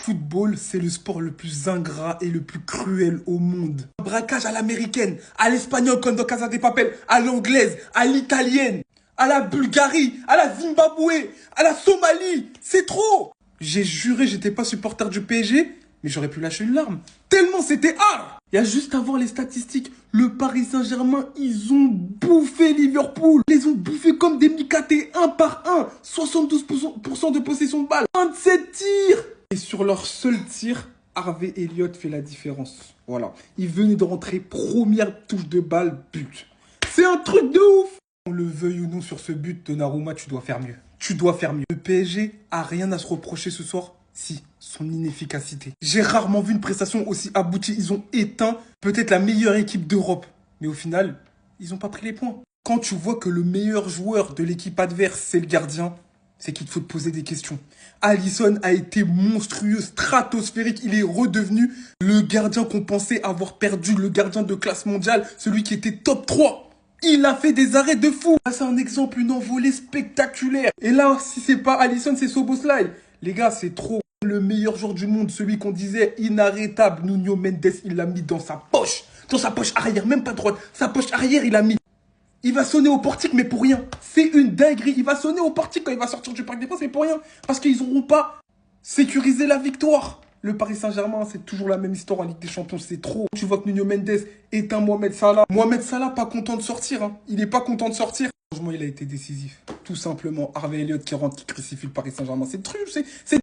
football, c'est le sport le plus ingrat et le plus cruel au monde. Un braquage à l'américaine, à l'espagnol comme dans Casa de Papel, à l'anglaise, à l'italienne, à la Bulgarie, à la Zimbabwe, à la Somalie. C'est trop! J'ai juré j'étais pas supporter du PSG, mais j'aurais pu lâcher une larme. Tellement c'était hard! Il y a juste à voir les statistiques. Le Paris Saint-Germain, ils ont bouffé Liverpool. Ils les ont bouffés comme des micatés, un par un. 72% de possession de balle. 27 tirs! Et sur leur seul tir, Harvey Elliott fait la différence. Voilà. Il venait de rentrer première touche de balle, but. C'est un truc de ouf! On le veuille ou non sur ce but, Donnarumma, tu dois faire mieux. Tu dois faire mieux. Le PSG a rien à se reprocher ce soir. Si, son inefficacité. J'ai rarement vu une prestation aussi aboutie. Ils ont éteint peut-être la meilleure équipe d'Europe. Mais au final, ils n'ont pas pris les points. Quand tu vois que le meilleur joueur de l'équipe adverse, c'est le gardien, c'est qu'il te faut te poser des questions. Alisson a été monstrueux, stratosphérique. Il est redevenu le gardien qu'on pensait avoir perdu, le gardien de classe mondiale, celui qui était top 3. Il a fait des arrêts de fou. C'est un exemple, une envolée spectaculaire. Et là, si c'est pas Alisson, c'est Szoboszlai. Les gars, c'est trop. Le meilleur joueur du monde, celui qu'on disait inarrêtable, Nuno Mendes, il l'a mis dans sa poche. Dans sa poche arrière, même pas droite. Sa poche arrière, il l'a mis. Il va sonner au portique, mais pour rien. C'est une dinguerie. Il va sonner au portique quand il va sortir du Parc des Princes, mais pour rien. Parce qu'ils n'auront pas sécurisé la victoire. Le Paris Saint-Germain, c'est toujours la même histoire en Ligue des Champions, c'est trop. Tu vois que Nuno Mendes est un Mohamed Salah. Mohamed Salah, pas content de sortir. Hein. Il n'est pas content de sortir. Franchement, il a été décisif. Tout simplement, Harvey Elliott qui rentre, qui crucifie le Paris Saint-Germain. C'est truc, c'est